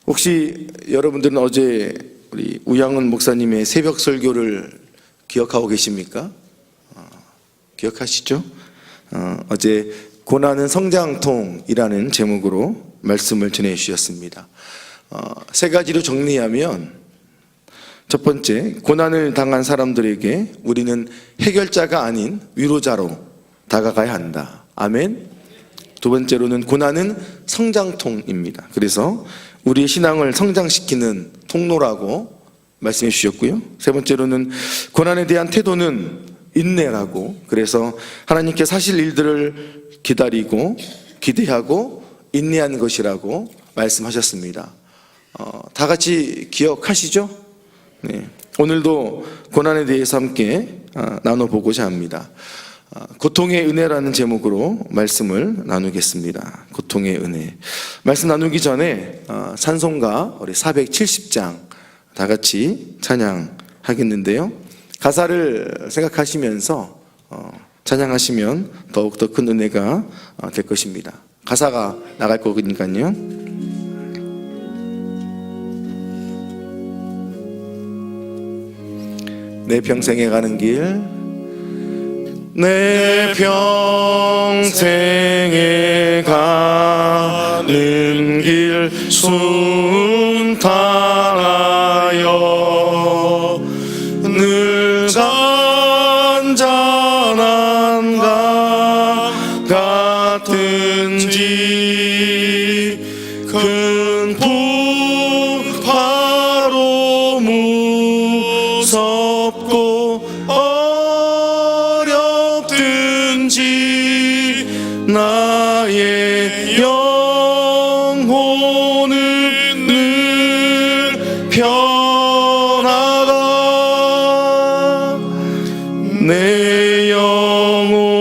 혹시 여러분들은 어제 우리 우양은 목사님의 새벽 설교를 기억하고 계십니까? 기억하시죠? 어제 고난은 성장통이라는 제목으로 말씀을 전해주셨습니다. 세 가지로 정리하면, 첫 번째, 고난을 당한 사람들에게 우리는 해결자가 아닌 위로자로 다가가야 한다. 아멘. 두 번째로는 고난은 성장통입니다. 그래서 우리의 신앙을 성장시키는 통로라고 말씀해 주셨고요. 세 번째로는 고난에 대한 태도는 인내라고, 그래서 하나님께서 하실 일들을 기다리고 기대하고 인내하는 것이라고 말씀하셨습니다. 다 같이 기억하시죠? 네. 오늘도 고난에 대해서 함께 나눠보고자 합니다. 고통의 은혜라는 제목으로 말씀을 나누겠습니다. 고통의 은혜. 말씀 나누기 전에 찬송가 우리 470장 다 같이 찬양하겠는데요, 가사를 생각하시면서 찬양하시면 더욱더 큰 은혜가 될 것입니다. 가사가 나갈 거니까요. 내 평생에 가는 길, 내 평생에 가는 길 순탄하여 늘 잔잔한 강 같은지 큰 풍파로 무섭고 어렵든지 나의 영혼은 늘 편하다. 내 영혼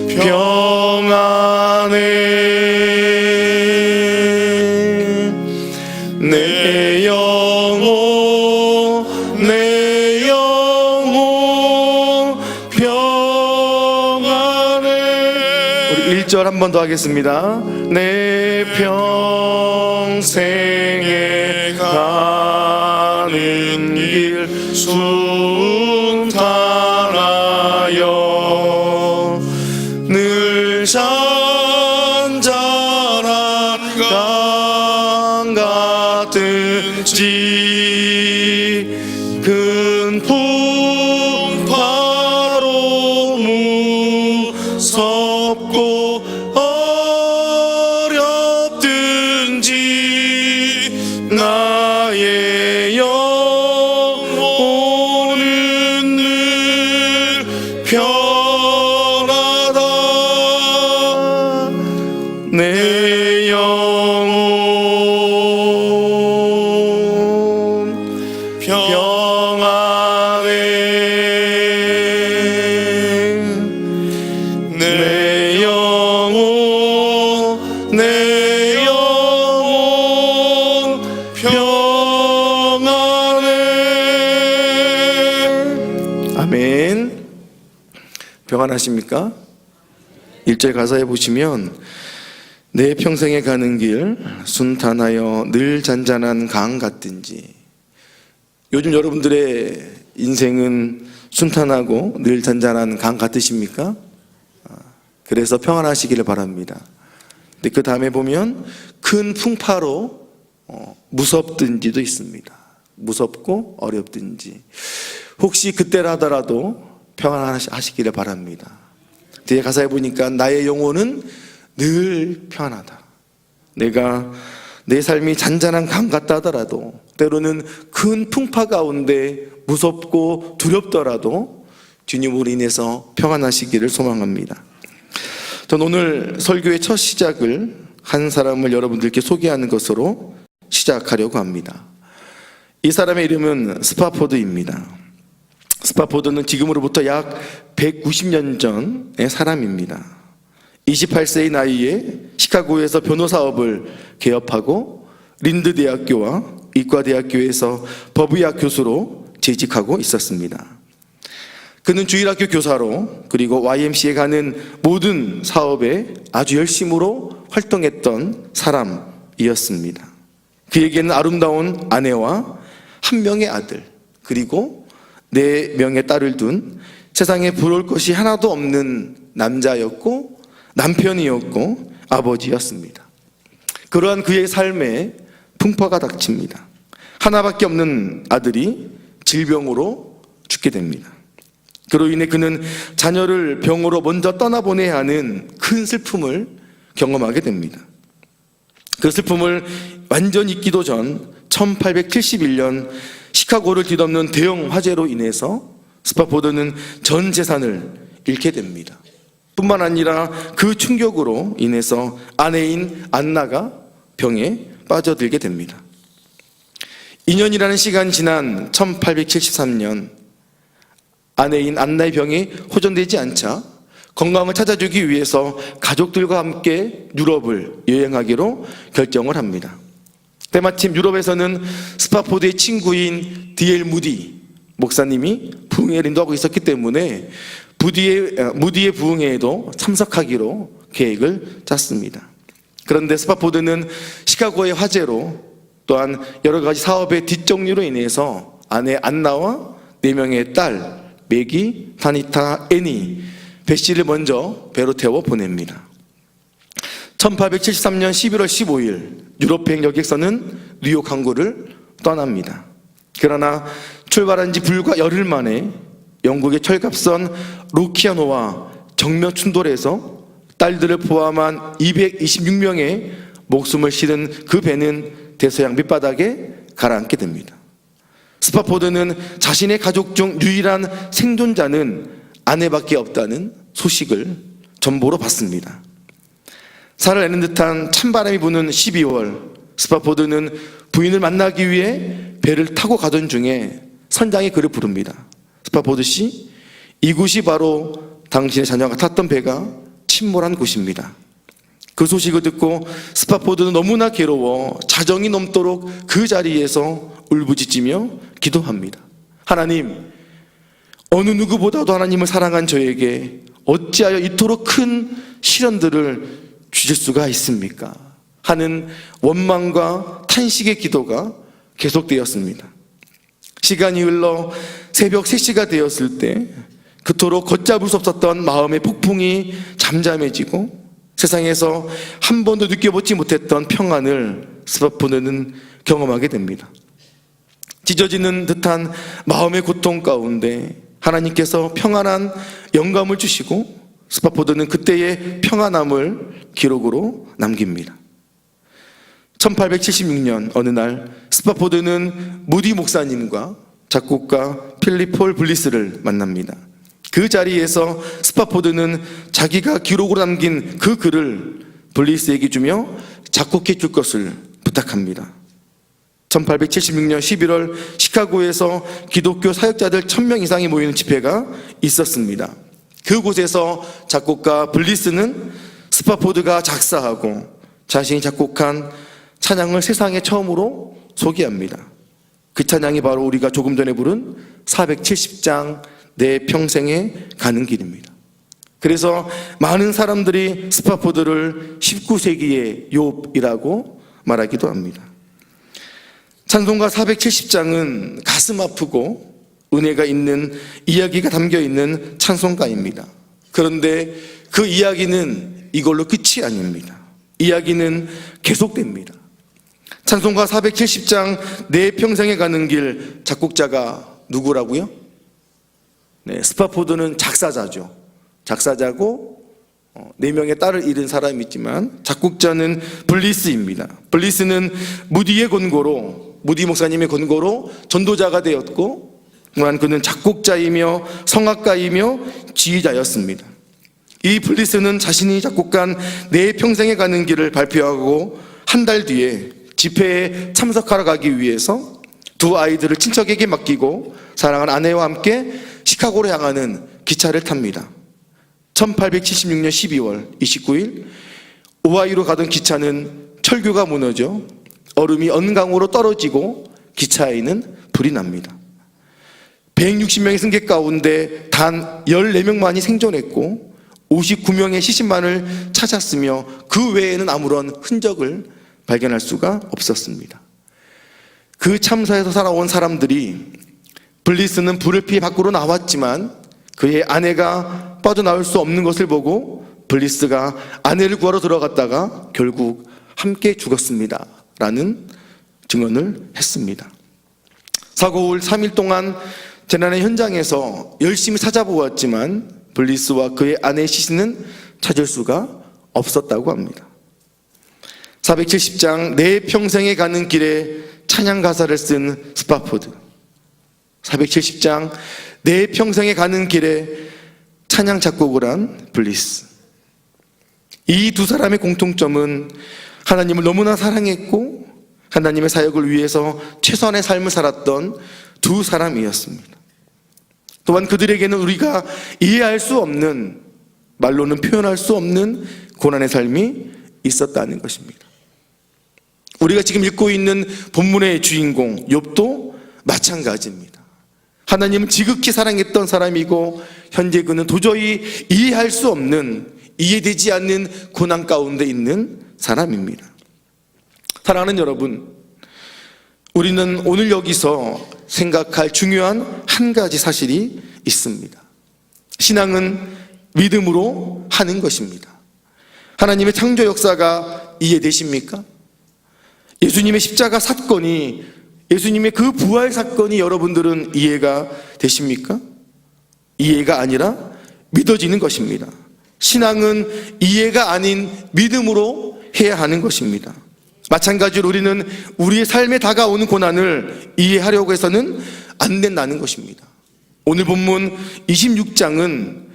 평안해. 내 영혼 평안해. 우리 1절 한 번 더 하겠습니다. 내 평생에 가는 길 순탄하여 늘 잔잔한 강 같은지 큰 풍파로 무섭고 어렵든지 나의 영혼은 늘 편하다. 내 영혼 평안해. 내 영혼 평안해. 아멘. 평안하십니까? 1절 가사에 보시면 내 평생에 가는 길 순탄하여 늘 잔잔한 강 같든지. 요즘 여러분들의 인생은 순탄하고 늘 잔잔한 강 같으십니까? 그래서 평안하시기를 바랍니다. 근데 그 다음에 보면 큰 풍파로 무섭든지도 있습니다. 무섭고 어렵든지. 혹시 그때라 하더라도 평안하시기를 바랍니다. 뒤에 가사에 보니까 나의 영혼은 늘 편하다. 내가 내 삶이 잔잔한 강 같다 하더라도, 때로는 큰 풍파 가운데 무섭고 두렵더라도 주님으로 인해서 평안하시기를 소망합니다. 전 오늘 설교의 첫 시작을 한 사람을 여러분들께 소개하는 것으로 시작하려고 합니다. 이 사람의 이름은 스파포드입니다. 스파포드는 지금으로부터 약 190년 전의 사람입니다. 28세의 나이에 시카고에서 변호사업을 개업하고 린드 대학교와 이과대학교에서 법의학 교수로 재직하고 있었습니다. 그는 주일학교 교사로 그리고 YMC에 가는 모든 사업에 아주 열심으로 활동했던 사람이었습니다. 그에게는 아름다운 아내와 한 명의 아들 그리고 4명의 딸을 둔 세상에 부러울 것이 하나도 없는 남자였고 남편이었고 아버지였습니다. 그러한 그의 삶에 풍파가 닥칩니다. 하나밖에 없는 아들이 질병으로 죽게 됩니다. 그로 인해 그는 자녀를 병으로 먼저 떠나보내야 하는 큰 슬픔을 경험하게 됩니다. 그 슬픔을 완전히 잊기도 전 1871년 시카고를 뒤덮는 대형 화재로 인해서 스파포드는 전 재산을 잃게 됩니다. 뿐만 아니라 그 충격으로 인해서 아내인 안나가 병에 빠져들게 됩니다. 2년이라는 시간이 지난 1873년 아내인 안나의 병이 호전되지 않자 건강을 찾아주기 위해서 가족들과 함께 유럽을 여행하기로 결정을 합니다. 때마침 유럽에서는 스파포드의 친구인 D.L. 무디 목사님이 부흥회를 인도하고 있었기 때문에 무디의 부흥회에도 참석하기로 계획을 짰습니다. 그런데 스파포드는 시카고의 화재로 또한 여러 가지 사업의 뒷정리로 인해서 아내 안나와 4명의 딸 매기, 타니타, 애니, 베시를 먼저 배로 태워 보냅니다. 1873년 11월 15일 유럽행 여객선은 뉴욕 항구를 떠납니다. 그러나 출발한 지 불과 열흘 만에 영국의 철갑선 루키아노와 정면 충돌해서 딸들을 포함한 226명의 목숨을 실은 그 배는 대서양 밑바닥에 가라앉게 됩니다. 스파포드는 자신의 가족 중 유일한 생존자는 아내밖에 없다는 소식을 전보로 받습니다. 살을 내는 듯한 찬바람이 부는 12월, 스파포드는 부인을 만나기 위해 배를 타고 가던 중에 선장이 그를 부릅니다. 스파포드 씨, 이곳이 바로 당신의 자녀가 탔던 배가 침몰한 곳입니다. 그 소식을 듣고 스파포드는 너무나 괴로워 자정이 넘도록 그 자리에서 울부짖으며 기도합니다. 하나님, 어느 누구보다도 하나님을 사랑한 저에게 어찌하여 이토록 큰 시련들을 주실 수가 있습니까? 하는 원망과 탄식의 기도가 계속되었습니다. 시간이 흘러 새벽 3시가 되었을 때 그토록 걷잡을 수 없었던 마음의 폭풍이 잠잠해지고 세상에서 한 번도 느껴보지 못했던 평안을 스파포드는 경험하게 됩니다. 찢어지는 듯한 마음의 고통 가운데 하나님께서 평안한 영감을 주시고 스파포드는 그때의 평안함을 기록으로 남깁니다. 1876년 어느 날 스파포드는 무디 목사님과 작곡가 필립 폴 블리스를 만납니다. 그 자리에서 스파포드는 자기가 기록으로 남긴 그 글을 블리스에게 주며 작곡해 줄 것을 부탁합니다. 1876년 11월 시카고에서 기독교 사역자들 1000명 이상이 모이는 집회가 있었습니다. 그곳에서 작곡가 블리스는 스파포드가 작사하고 자신이 작곡한 찬양을 세상에 처음으로 소개합니다. 그 찬양이 바로 우리가 조금 전에 부른 470장 내 평생에 가는 길입니다. 그래서 많은 사람들이 스파포드를 19세기의 욥이라고 말하기도 합니다. 찬송가 470장은 가슴 아프고 은혜가 있는 이야기가 담겨있는 찬송가입니다. 그런데 그 이야기는 이걸로 끝이 아닙니다. 이야기는 계속됩니다. 찬송가 470장 내 평생에 가는 길 작곡자가 누구라고요? 네, 스파포드는 작사자죠. 작사자고 4명의 딸을 잃은 사람이 있지만 작곡자는 블리스입니다. 블리스는 무디의 권고로, 무디 목사님의 권고로 전도자가 되었고 또한 그는 작곡자이며 성악가이며 지휘자였습니다. 이 블리스는 자신이 작곡한 내 평생에 가는 길을 발표하고 한 달 뒤에 집회에 참석하러 가기 위해서 2 아이들을 친척에게 맡기고 사랑하는 아내와 함께 시카고로 향하는 기차를 탑니다. 1876년 12월 29일 오하이오로 가던 기차는 철교가 무너져 얼음이 언강으로 떨어지고 기차에는 불이 납니다. 160명의 승객 가운데 단 14명만이 생존했고 59명의 시신만을 찾았으며 그 외에는 아무런 흔적을 발견할 수가 없었습니다. 그 참사에서 살아온 사람들이 블리스는 불을 피해 밖으로 나왔지만 그의 아내가 빠져나올 수 없는 것을 보고 블리스가 아내를 구하러 들어갔다가 결국 함께 죽었습니다 라는 증언을 했습니다. 사고 후 3일 동안 재난의 현장에서 열심히 찾아보았지만 블리스와 그의 아내의 시신은 찾을 수가 없었다고 합니다. 470장 내 평생에 가는 길에 찬양 가사를 쓴 스파포드, 470장 내 평생에 가는 길에 찬양 작곡을 한 블리스. 이 두 사람의 공통점은 하나님을 너무나 사랑했고 하나님의 사역을 위해서 최선의 삶을 살았던 두 사람이었습니다. 또한 그들에게는 우리가 이해할 수 없는, 말로는 표현할 수 없는 고난의 삶이 있었다는 것입니다. 우리가 지금 읽고 있는 본문의 주인공 욥도 마찬가지입니다. 하나님은 지극히 사랑했던 사람이고 현재 그는 도저히 이해할 수 없는, 이해되지 않는 고난 가운데 있는 사람입니다. 사랑하는 여러분, 우리는 오늘 여기서 생각할 중요한 한 가지 사실이 있습니다. 신앙은 믿음으로 하는 것입니다. 하나님의 창조 역사가 이해되십니까? 예수님의 십자가 사건이, 예수님의 그 부활 사건이 여러분들은 이해가 되십니까? 이해가 아니라 믿어지는 것입니다. 신앙은 이해가 아닌 믿음으로 해야 하는 것입니다. 마찬가지로 우리는 우리의 삶에 다가오는 고난을 이해하려고 해서는 안 된다는 것입니다. 오늘 본문 26장은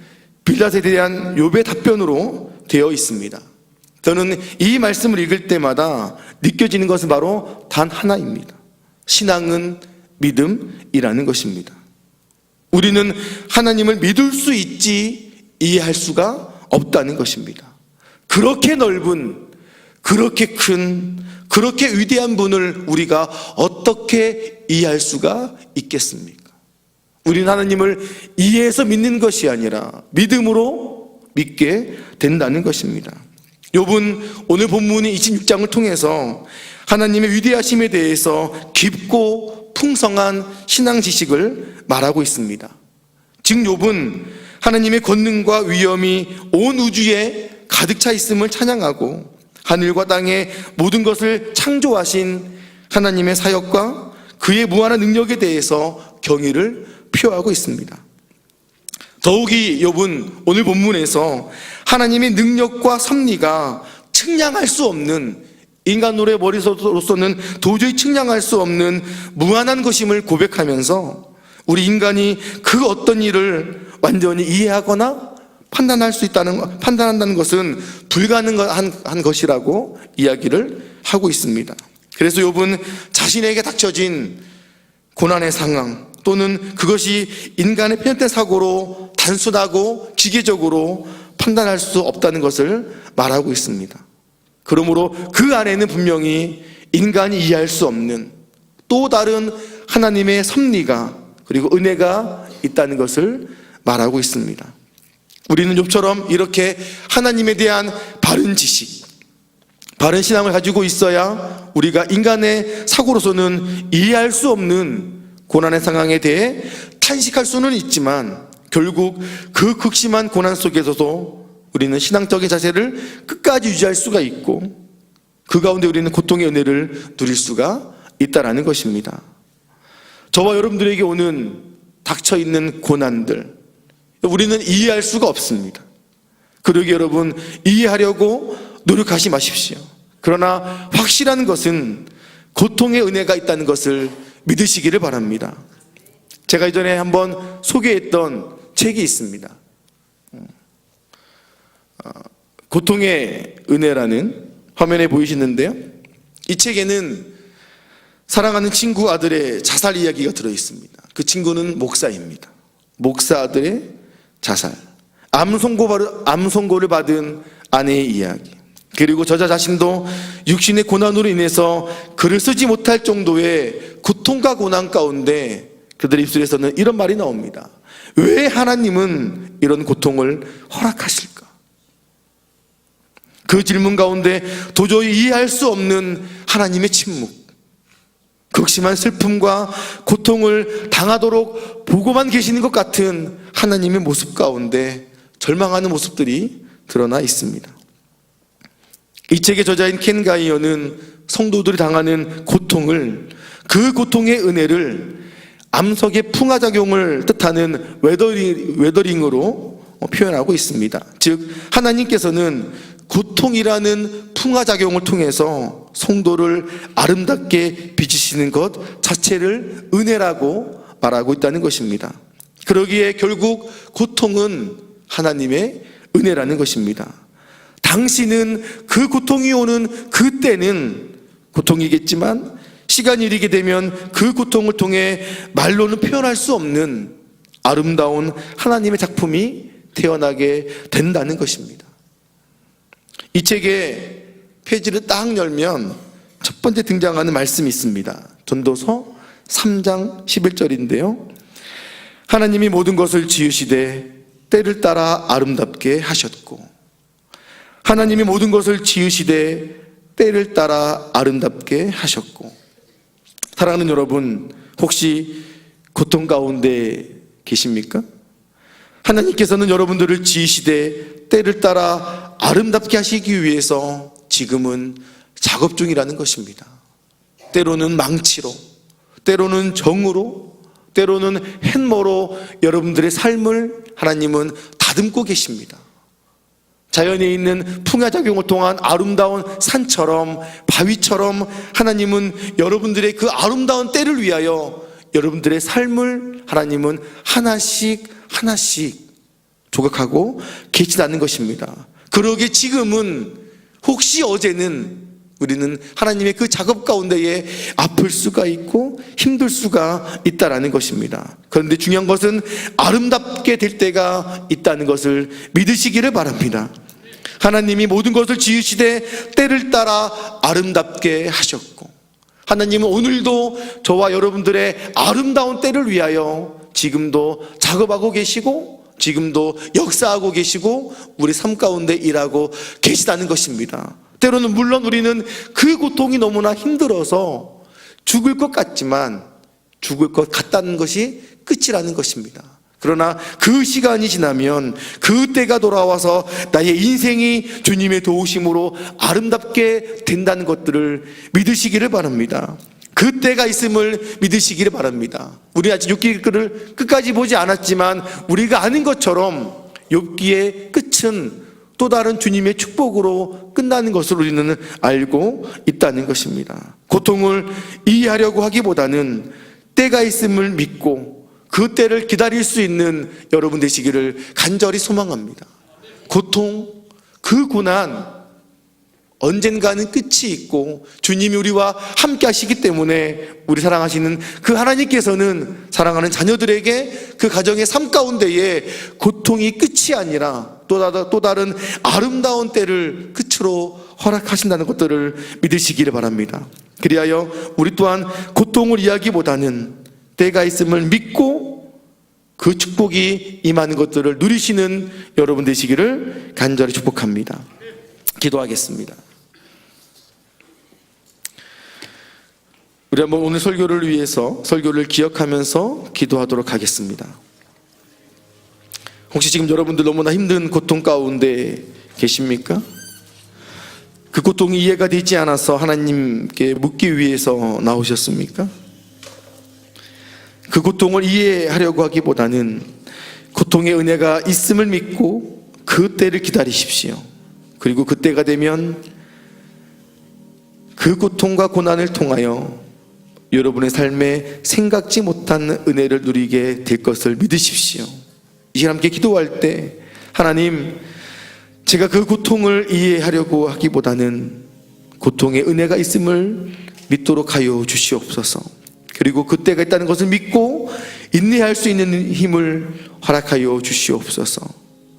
빌닷에 대한 욥의 답변으로 되어 있습니다. 저는 이 말씀을 읽을 때마다 느껴지는 것은 바로 단 하나입니다. 신앙은 믿음이라는 것입니다. 우리는 하나님을 믿을 수 있지 이해할 수가 없다는 것입니다. 그렇게 넓은, 그렇게 큰, 그렇게 위대한 분을 우리가 어떻게 이해할 수가 있겠습니까? 우리는 하나님을 이해해서 믿는 것이 아니라 믿음으로 믿게 된다는 것입니다. 욥은 오늘 본문인 26장을 통해서 하나님의 위대하심에 대해서 깊고 풍성한 신앙 지식을 말하고 있습니다. 즉 욥은 하나님의 권능과 위엄이 온 우주에 가득 차 있음을 찬양하고 하늘과 땅의 모든 것을 창조하신 하나님의 사역과 그의 무한한 능력에 대해서 경의를 표하고 있습니다. 더욱이 욥은 오늘 본문에서 하나님의 능력과 섭리가 측량할 수 없는, 인간으로의 머리로서는 도저히 측량할 수 없는 무한한 것임을 고백하면서 우리 인간이 그 어떤 일을 완전히 이해하거나 판단한다는 것은 불가능한 것이라고 이야기를 하고 있습니다. 그래서 욥은 자신에게 닥쳐진 고난의 상황 또는 그것이 인간의 편협된 사고로 단순하고 기계적으로 판단할 수 없다는 것을 말하고 있습니다. 그러므로 그 안에는 분명히 인간이 이해할 수 없는 또 다른 하나님의 섭리가 그리고 은혜가 있다는 것을 말하고 있습니다. 우리는 욥처럼 이렇게 하나님에 대한 바른 지식, 바른 신앙을 가지고 있어야 우리가 인간의 사고로서는 이해할 수 없는 고난의 상황에 대해 탄식할 수는 있지만 결국 그 극심한 고난 속에서도 우리는 신앙적인 자세를 끝까지 유지할 수가 있고 그 가운데 우리는 고통의 은혜를 누릴 수가 있다는 것입니다. 저와 여러분들에게 오는 닥쳐있는 고난들, 우리는 이해할 수가 없습니다. 그러기 여러분, 이해하려고 노력하지 마십시오. 그러나 확실한 것은 고통의 은혜가 있다는 것을 믿으시기를 바랍니다. 제가 이전에 한번 소개했던 책이 있습니다. 고통의 은혜라는, 화면에 보이시는데요, 이 책에는 사랑하는 친구 아들의 자살 이야기가 들어있습니다. 그 친구는 목사입니다. 목사 아들의 자살, 암 선고를 받은 아내의 이야기, 그리고 저자 자신도 육신의 고난으로 인해서 글을 쓰지 못할 정도의 고통과 고난 가운데 그들의 입술에서는 이런 말이 나옵니다. 왜 하나님은 이런 고통을 허락하실까? 그 질문 가운데 도저히 이해할 수 없는 하나님의 침묵, 극심한 슬픔과 고통을 당하도록 보고만 계시는 것 같은 하나님의 모습 가운데 절망하는 모습들이 드러나 있습니다. 이 책의 저자인 켄 가이어는 성도들이 당하는 고통을, 그 고통의 은혜를 암석의 풍화작용을 뜻하는 웨더링으로 표현하고 있습니다. 즉 하나님께서는 고통이라는 풍화작용을 통해서 성도를 아름답게 빚으시는 것 자체를 은혜라고 말하고 있다는 것입니다. 그러기에 결국 고통은 하나님의 은혜라는 것입니다. 당신은 그 고통이 오는 그때는 고통이겠지만 시간이 이르게 되면 그 고통을 통해 말로는 표현할 수 없는 아름다운 하나님의 작품이 태어나게 된다는 것입니다. 이 책의 페이지를 딱 열면 첫 번째 등장하는 말씀이 있습니다. 전도서 3장 11절인데요. 하나님이 모든 것을 지으시되 때를 따라 아름답게 하셨고, 하나님이 모든 것을 지으시되 때를 따라 아름답게 하셨고. 사랑하는 여러분, 혹시 고통 가운데 계십니까? 하나님께서는 여러분들을 지으시되 때를 따라 아름답게 하시기 위해서 지금은 작업 중이라는 것입니다. 때로는 망치로, 때로는 정으로, 때로는 햇모로 여러분들의 삶을 하나님은 다듬고 계십니다. 자연에 있는 풍화작용을 통한 아름다운 산처럼, 바위처럼 하나님은 여러분들의 그 아름다운 때를 위하여 여러분들의 삶을 하나님은 하나씩 하나씩 조각하고 계시다는 것입니다. 그러기에 지금은, 혹시 어제는 우리는 하나님의 그 작업 가운데에 아플 수가 있고 힘들 수가 있다라는 것입니다. 그런데 중요한 것은 아름답게 될 때가 있다는 것을 믿으시기를 바랍니다. 하나님이 모든 것을 지으시되 때를 따라 아름답게 하셨고, 하나님은 오늘도 저와 여러분들의 아름다운 때를 위하여 지금도 작업하고 계시고 지금도 역사하고 계시고 우리 삶 가운데 일하고 계시다는 것입니다. 때로는 물론 우리는 그 고통이 너무나 힘들어서 죽을 것 같지만 죽을 것 같다는 것이 끝이라는 것입니다. 그러나 그 시간이 지나면 그 때가 돌아와서 나의 인생이 주님의 도우심으로 아름답게 된다는 것들을 믿으시기를 바랍니다. 그 때가 있음을 믿으시기를 바랍니다. 우리 아직 욥기 글을 끝까지 보지 않았지만 우리가 아는 것처럼 욥기의 끝은 또 다른 주님의 축복으로 끝나는 것을 우리는 알고 있다는 것입니다. 고통을 이해하려고 하기보다는 때가 있음을 믿고 그 때를 기다릴 수 있는 여러분 되시기를 간절히 소망합니다. 고통, 그 고난 언젠가는 끝이 있고 주님이 우리와 함께 하시기 때문에 우리 사랑하시는 그 하나님께서는 사랑하는 자녀들에게 그 가정의 삶 가운데에 고통이 끝이 아니라 또 다른 아름다운 때를 끝으로 허락하신다는 것들을 믿으시기를 바랍니다. 그리하여 우리 또한 고통을 이야기보다는 때가 있음을 믿고 그 축복이 임하는 것들을 누리시는 여러분 되시기를 간절히 축복합니다. 기도하겠습니다. 우리 한번 오늘 설교를 위해서 설교를 기억하면서 기도하도록 하겠습니다. 혹시 지금 여러분들 너무나 힘든 고통 가운데 계십니까? 그 고통이 이해가 되지 않아서 하나님께 묻기 위해서 나오셨습니까? 그 고통을 이해하려고 하기보다는 고통의 은혜가 있음을 믿고 그 때를 기다리십시오. 그리고 그때가 되면 그 고통과 고난을 통하여 여러분의 삶에 생각지 못한 은혜를 누리게 될 것을 믿으십시오. 이 시간 함께 기도할 때 하나님, 제가 그 고통을 이해하려고 하기보다는 고통의 은혜가 있음을 믿도록 하여 주시옵소서. 그리고 그때가 있다는 것을 믿고 인내할 수 있는 힘을 허락하여 주시옵소서.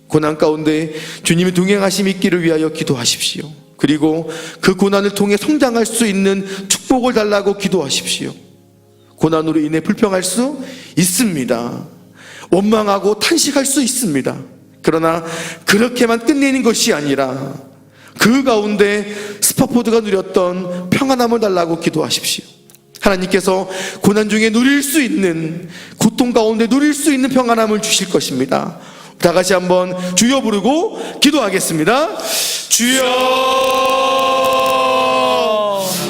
고난 가운데 주님의 동행하심이 있기를 위하여 기도하십시오. 그리고 그 고난을 통해 성장할 수 있는 축복을 달라고 기도하십시오. 고난으로 인해 불평할 수 있습니다. 원망하고 탄식할 수 있습니다. 그러나 그렇게만 끝내는 것이 아니라 그 가운데 스파포드가 누렸던 평안함을 달라고 기도하십시오. 하나님께서 고난 중에 누릴 수 있는, 고통 가운데 누릴 수 있는 평안함을 주실 것입니다. 다 같이 한번 주여 부르고 기도하겠습니다. 주여.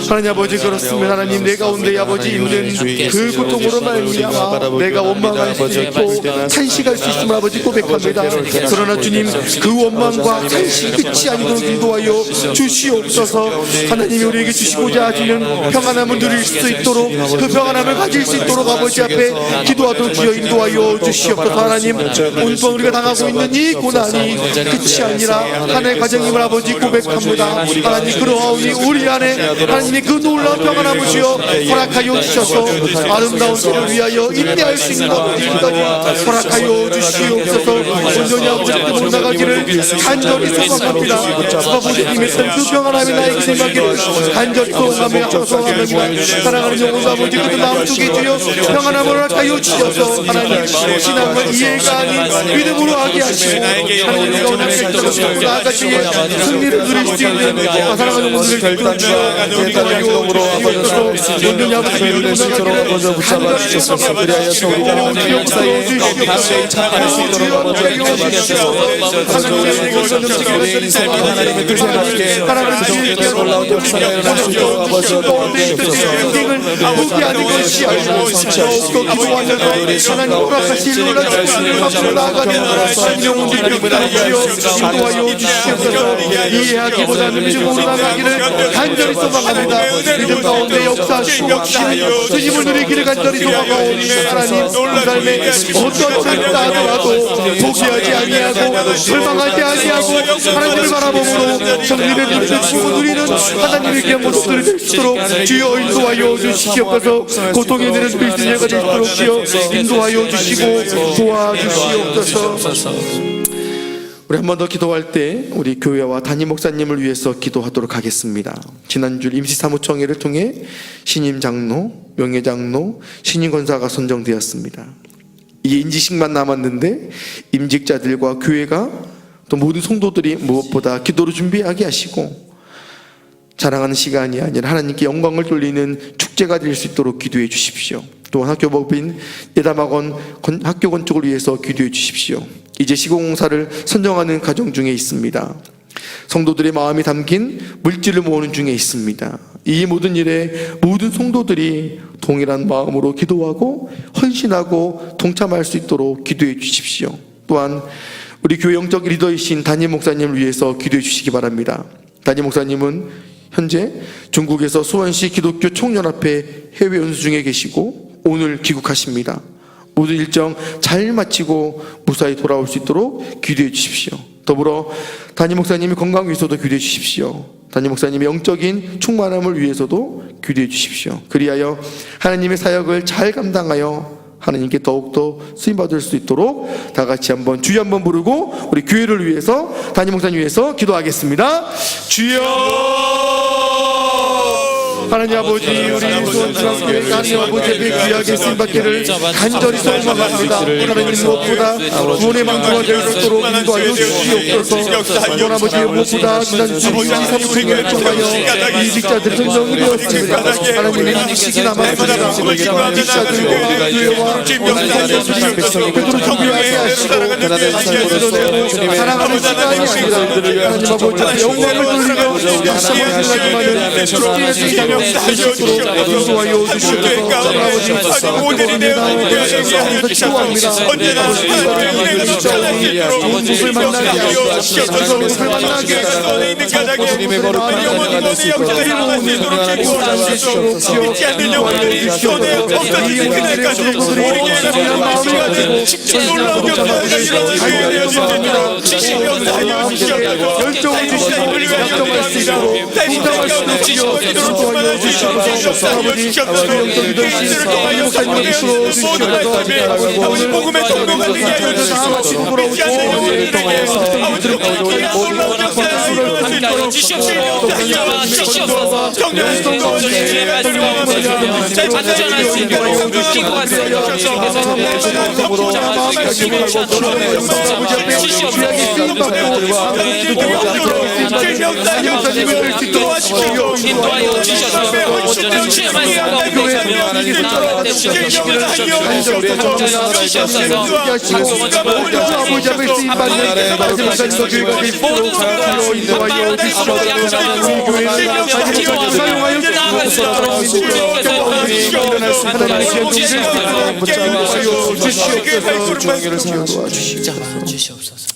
하나님 아버지, 그렇습니다. 하나님, 내 가운데 아버지 있는 그 고통으로 말미암아 내가 원망할 수 있고 탄식할 수 있음을 아버지 고백합니다. 그러나 주님, 그 원망과 탄식 끝이 아니도록 인도하여 주시옵소서. 하나님이 우리에게 주시고자 하시는 평안함을 누릴 수 있도록, 그 평안함을 가질 수 있도록 아버지 앞에 기도하도록 주여 인도하여 주시옵소서. 하나님, 오늘 밤 우리가 당하고 있는 이 고난이 끝이 아니라 하나님의 가정임을 아버지 고백합니다. 하나님, 그러하오니 우리 안에 하나님의 그 놀라운 평안함을 주여 허락하여 주셔서 아름다운 길을 위하여 인내할 수 있는 것까지 허락하여 주시옵소서. 온전히 아버지 앞에 못 나가기를 간절히 소망합니다. 스파포드님 했던 그 평안함이 나에게 임하기를 간절히 소망합니다. 사랑하는 영혼 아버지, 그 마음속에 주여 평안함을 허락하여 주셔서 하나님, 신앙을 이해가 아닌 믿음으로 하게 하시고 하나님과 원하시는 나아가시기에 승리를 누릴 수 있는 사랑하는 영혼들을 주여 으로 온전히 아버지 믿음을 실제로 먼저 붙잡아 주셨소서. 그리하여서 우리가 역사에 다시 참여할 수 있도록 먼저 인도하시옵소서. 우리의 인생이 하나님의 뜻에 맞게 그동안 놀라운 역사가 일어날 수 있도록 아버지 도와주옵소서. 포기하는 것이 아니라 더욱더 기도하면서 하나님 허락하실 놀라운 축복을 앞으로 나아가는 하나님 영혼들을 인도하여 주시옵소서. 이해하기보다는 믿음으로 나가기를 간절히 소망합니다. 믿음 가운데 역사하시고 주님을 누리기를 간절히 소망하오니 하나님, 그 삶에 어떤 삶이다 하더라도 포기하지 아니하고 절망하지 아니하고 하나님을 바라보므로 정리를 누리고 누리는 하나님의 귀한 모습들이 될 수 있도록 주여 인도하여 주시옵소서. 고통에 내는 불신자가 될 수 있도록 주여 인도하여 주시고 도와주시옵소서. 우리 한 번 더 기도할 때 우리 교회와 담임 목사님을 위해서 기도하도록 하겠습니다. 지난주 임시사무총회를 통해 신임 장로, 명예장로, 신임 권사가 선정되었습니다. 이게 인지식만 남았는데 임직자들과 교회가 또 모든 성도들이 무엇보다 기도로 준비하게 하시고 자랑하는 시간이 아니라 하나님께 영광을 돌리는 축제가 될 수 있도록 기도해 주십시오. 또한 학교법인 예담학원 학교 건축을 위해서 기도해 주십시오. 이제 시공사를 선정하는 과정 중에 있습니다. 성도들의 마음이 담긴 물질을 모으는 중에 있습니다. 이 모든 일에 모든 성도들이 동일한 마음으로 기도하고 헌신하고 동참할 수 있도록 기도해 주십시오. 또한 우리 교회 영적 리더이신 담임 목사님을 위해서 기도해 주시기 바랍니다. 담임 목사님은 현재 중국에서 수원시 기독교 총연합회 해외 연수 중에 계시고 오늘 귀국하십니다. 모든 일정 잘 마치고 무사히 돌아올 수 있도록 기도해 주십시오. 더불어 담임 목사님이 건강 위해서도 기도해 주십시오. 담임 목사님의 영적인 충만함을 위해서도 기도해 주십시오. 그리하여 하나님의 사역을 잘 감당하여 하나님께 더욱더 쓰임받을 수 있도록 다 같이 한번 주여 한번 부르고 우리 교회를 위해서 담임 목사님 위해서 기도하겠습니다. 주여. 하나님 아버지, 우리 수원중앙교회 하나님 아버지 앞에 귀하게 쓰임받기를 간절히 소망합니다. 하나님 무엇보다 구원의 망조가 될 수 있도록 인도하여 주시옵소서. 하나님 아버지, 무엇보다 지난주 사무총회를 통하여 이직자들이 선정이 되었습니다. 하나님 이직이 남았습니다. 이직자들과 교회와 원사님들이 그들을 준비하게 하시고 사랑하는 시간이 아니라 하나님 아버지 앞에 영광을 돌리며 다시 한번 생각하는 축제의 인도하여 주시옵소서. 아버지 모델이 되어 기도합니다. 언제나 좋은 모습을 만나게 하시옵소서. 좋은 모습을 만나게 하시옵소서. 있는 가정에 영원히 너네 역사에 나갈 수 있도록 기도하옵소서. 믿지 않는 영혼들이 너네 없어지는 그날까지 우리에게 마음을 가지고 직접 놀라운 역사를 이루어지게 되었습니다. 주시옵소서. 열정을 주시옵소서. 동참할 수 있도록 주시옵소서. 아버지 영적이들 하나님 목사님을 이끌어 주시옵소서. 오늘 복음의 통로가 되게 하여 주시옵소서. 인도하여 주셔서 주의 말씀과 우리가 나아갈 때 주의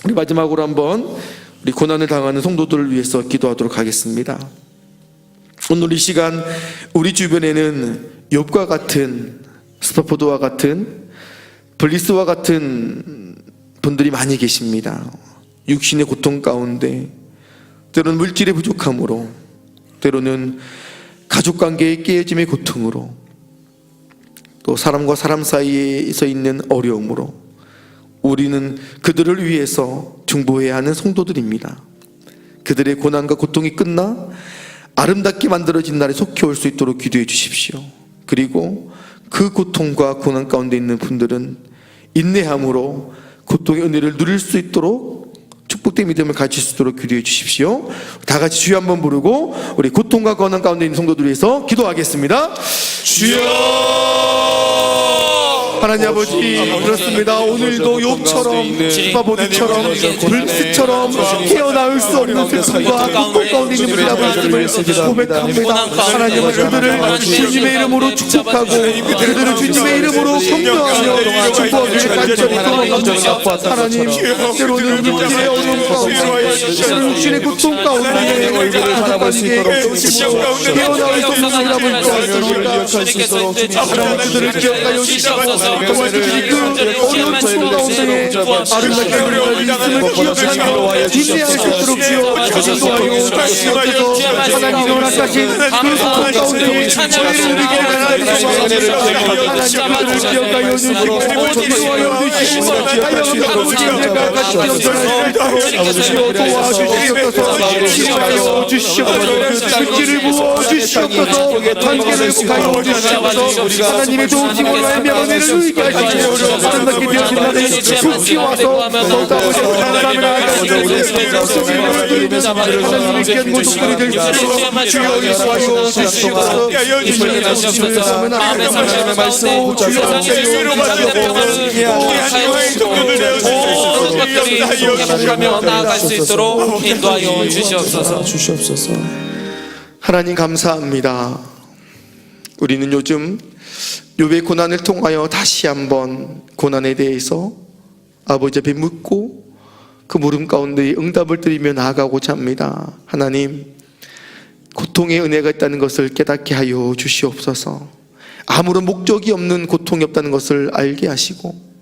우리 마지막으로 한번 우리 고난을 당하는 성도들을 위해서 기도하도록 하겠습니다. 오늘 이 시간 우리 주변에는 욥과 같은, 스타포드와 같은, 블리스와 같은 분들이 많이 계십니다. 육신의 고통 가운데, 때로는 물질의 부족함으로, 때로는 가족관계의 깨짐의 고통으로, 또 사람과 사람 사이에 있는 어려움으로 우리는 그들을 위해서 중보해야 하는 성도들입니다. 그들의 고난과 고통이 끝나 아름답게 만들어진 날에 속히 올 수 있도록 기도해 주십시오. 그리고 그 고통과 고난 가운데 있는 분들은 인내함으로 고통의 은혜를 누릴 수 있도록 축복된 믿음을 가질 수 있도록 기도해 주십시오. 다 같이 주여 한번 부르고 우리 고통과 고난 가운데 있는 성도들을 위해서 기도하겠습니다. 주여! 하나님 아버지, 그렇습니다. 오늘도 욥처럼, 스파보드처럼, 블리스처럼 깨어나올 수 없는 슬픔과 고통 가운데 있는 우리 아버지를 고백합니다. 하나님은 그들을 주님의 이름으로 축복하고 그들을 주님의 이름으로 격려하며 축복하기를 간절히 소망합니다. 하나님, 때로는 육신의 어려움 가운데, 때로는 육신의 고통 가운데 가족관계 깨어나올 수 없는 우리 아버지를 하나님 그들을 기억하여 주시옵소서. 도와주시니 그 어려운 추억 가운데 아름답게 우리를 있음을 기억하며 인내할 수 있도록 주여 인도하여 주옵소서. 하나님이 허락하신 그 고통 가운데 저희를 누리게 하나님 그들을 기억하여 주시고 인도하여 주시고 도와주시옵소서. 치료하여 주시옵소서. 물질을 부어주시옵소서. 관계를 회복하여 주시옵소서. 하나님의 도우심으로 명예를 의게 하시고 아름답게 되어진 날에 속히 와서 더욱더 하나님을 나아가시고 하나님의 귀한 모습들이 될 수 있도록 주여 인도하여 주시옵소서. 하나님의 말씀 회복하며 나아갈 수 있도록 인도하여 주시옵소서. 하나님 감사합니다. 우리는 요즘 욥의 고난을 통하여 다시 한번 고난에 대해서 아버지 앞에 묻고 그 물음 가운데 응답을 드리며 나아가고자 합니다. 하나님, 고통의 은혜가 있다는 것을 깨닫게 하여 주시옵소서. 아무런 목적이 없는 고통이 없다는 것을 알게 하시고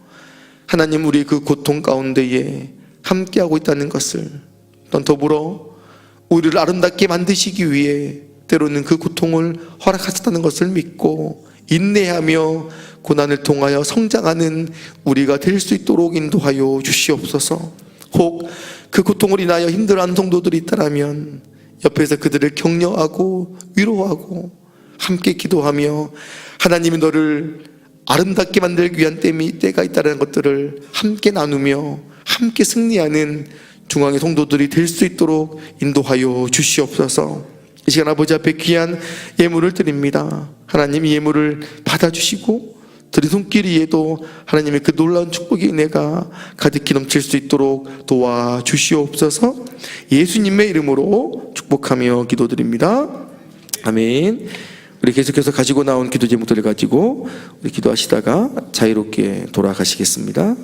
하나님, 우리 그 고통 가운데에 함께하고 있다는 것을, 또 더불어 우리를 아름답게 만드시기 위해 때로는 그 고통을 허락하셨다는 것을 믿고 인내하며 고난을 통하여 성장하는 우리가 될 수 있도록 인도하여 주시옵소서. 혹 그 고통을 인하여 힘들어하는 성도들이 있다면 옆에서 그들을 격려하고 위로하고 함께 기도하며 하나님이 너를 아름답게 만들기 위한 때가 있다는 것들을 함께 나누며 함께 승리하는 중앙의 성도들이 될 수 있도록 인도하여 주시옵소서. 이 시간 아버지 앞에 귀한 예물을 드립니다. 하나님, 이 예물을 받아주시고 드린 손길이에도 하나님의 그 놀라운 축복의 은혜가 가득히 넘칠 수 있도록 도와주시옵소서. 예수님의 이름으로 축복하며 기도드립니다. 아멘. 우리 계속해서 가지고 나온 기도 제목들을 가지고 우리 기도하시다가 자유롭게 돌아가시겠습니다.